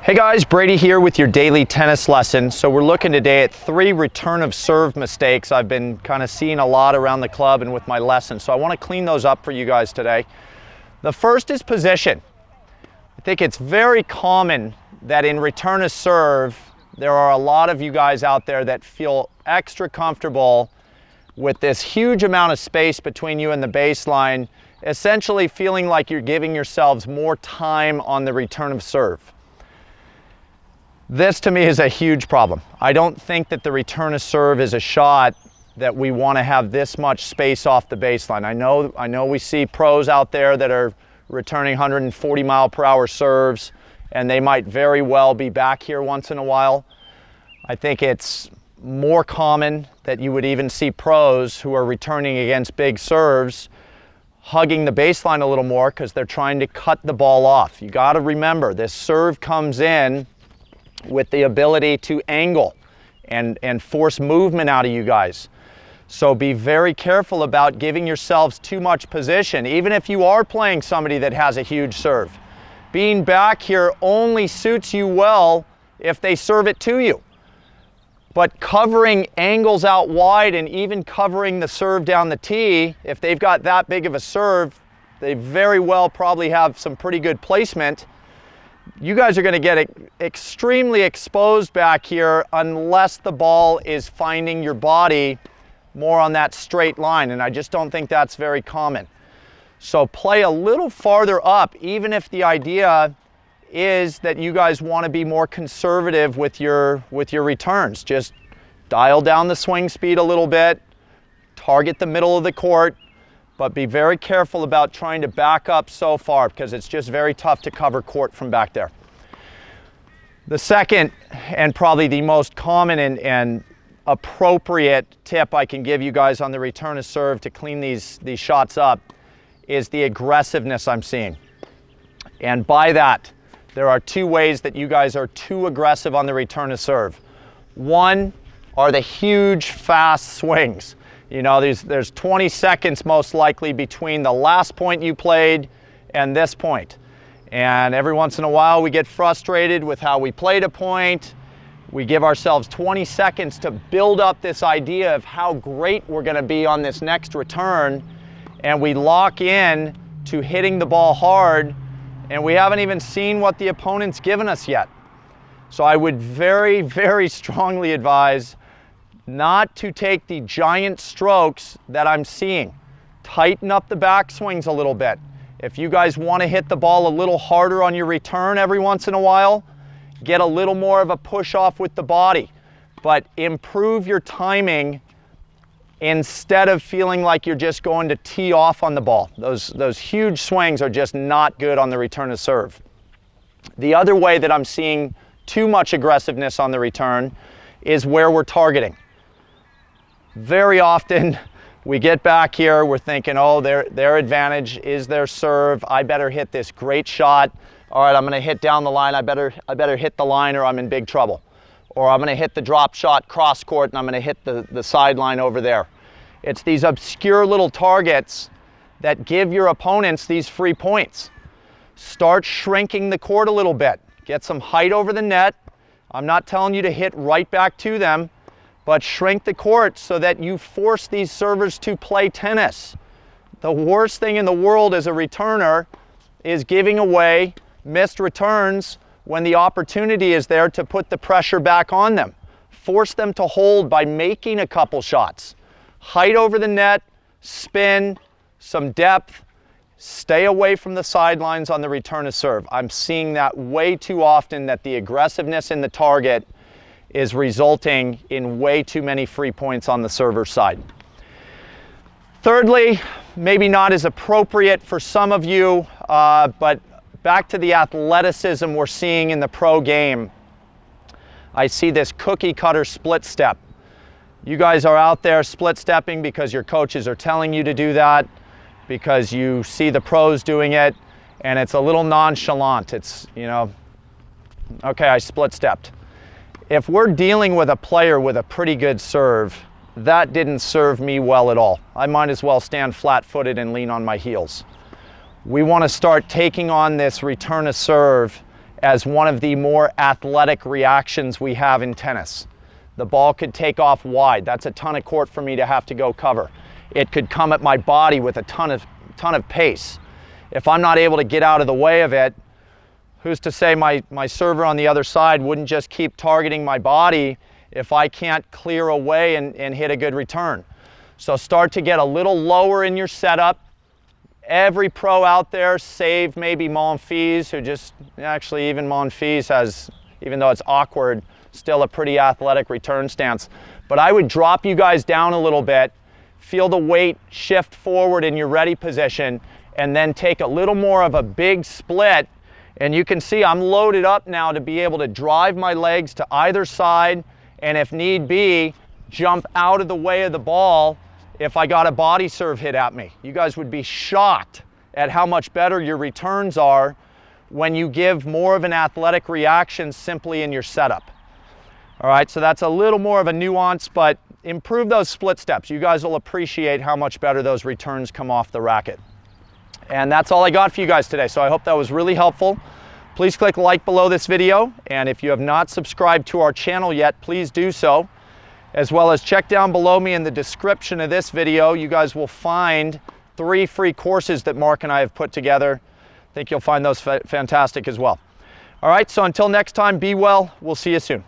Hey guys, Brady here with your daily tennis lesson. So we're looking today at 3 return of serve mistakes I've been kind of seeing a lot around the club and with my lesson. So I want to clean those up for you guys today. The first is position. I think it's very common that in return of serve, there are a lot of you guys out there that feel extra comfortable with this huge amount of space between you and the baseline, essentially feeling like you're giving yourselves more time on the return of serve. This to me is a huge problem. I don't think that the return of serve is a shot that we want to have this much space off the baseline. I know we see pros out there that are returning 140 mile per hour serves, and they might very well be back here once in a while. I think it's more common that you would even see pros who are returning against big serves hugging the baseline a little more because they're trying to cut the ball off. You got to remember, this serve comes in with the ability to angle and force movement out of you guys. So be very careful about giving yourselves too much position. Even if you are playing somebody that has a huge serve, being back here only suits you well if they serve it to you. But covering angles out wide and even covering the serve down the tee, if they've got that big of a serve, they very well probably have some pretty good placement. You guys are going to get extremely exposed back here unless the ball is finding your body more on that straight line, and I just don't think that's very common. So play a little farther up, even if the idea is that you guys want to be more conservative with your returns. Just dial down the swing speed a little bit, target the middle of the court, but be very careful about trying to back up so far because it's just very tough to cover court from back there. The second, and probably the most common and appropriate tip I can give you guys on the return of serve to clean these shots up is the aggressiveness I'm seeing. And by that, there are 2 ways that you guys are too aggressive on the return of serve. One are the huge, fast swings. You know, there's 20 seconds most likely between the last point you played and this point. And every once in a while we get frustrated with how we played a point. We give ourselves 20 seconds to build up this idea of how great we're going to be on this next return, and we lock in to hitting the ball hard, and we haven't even seen what the opponent's given us yet. So I would very, very strongly advise not to take the giant strokes that I'm seeing. Tighten up the backswings a little bit. If you guys want to hit the ball a little harder on your return every once in a while, get a little more of a push off with the body, but improve your timing instead of feeling like you're just going to tee off on the ball. Those huge swings are just not good on the return of serve. The other way that I'm seeing too much aggressiveness on the return is where we're targeting. Very often we get back here, we're thinking, oh, their advantage is their serve. I better hit this great shot. All right, I'm going to hit down the line. I better hit the line or I'm in big trouble. Or I'm going to hit the drop shot cross court and I'm going to hit the sideline over there. It's these obscure little targets that give your opponents these free points. Start shrinking the court a little bit. Get some height over the net. I'm not telling you to hit right back to them, but shrink the court so that you force these servers to play tennis. The worst thing in the world as a returner is giving away missed returns when the opportunity is there to put the pressure back on them. Force them to hold by making a couple shots. Height over the net, spin, some depth. Stay away from the sidelines on the return of serve. I'm seeing that way too often, that the aggressiveness in the target is resulting in way too many free points on the server side. Thirdly, maybe not as appropriate for some of you, but back to the athleticism we're seeing in the pro game. I see this cookie cutter split step. You guys are out there split stepping because your coaches are telling you to do that, because you see the pros doing it, and it's a little nonchalant. It's, you know, okay, I split stepped. If we're dealing with a player with a pretty good serve, that didn't serve me well at all. I might as well stand flat-footed and lean on my heels. We want to start taking on this return of serve as one of the more athletic reactions we have in tennis. The ball could take off wide. That's a ton of court for me to have to go cover. It could come at my body with a ton of pace. If I'm not able to get out of the way of it, who's to say my server on the other side wouldn't just keep targeting my body if I can't clear away and hit a good return. So start to get a little lower in your setup. Every pro out there, save maybe Monfils, who just, actually even Monfils has, even though it's awkward, still a pretty athletic return stance. But I would drop you guys down a little bit, feel the weight shift forward in your ready position, and then take a little more of a big split. And you can see I'm loaded up now to be able to drive my legs to either side, and if need be, jump out of the way of the ball if I got a body serve hit at me. You guys would be shocked at how much better your returns are when you give more of an athletic reaction simply in your setup. All right, so that's a little more of a nuance, but improve those split steps. You guys will appreciate how much better those returns come off the racket. And that's all I got for you guys today, so I hope that was really helpful. Please click like below this video, and if you have not subscribed to our channel yet, please do so. As well as check down below me in the description of this video. You guys will find 3 free courses that Mark and I have put together. I think you'll find those fantastic as well. All right, so until next time, be well. We'll see you soon.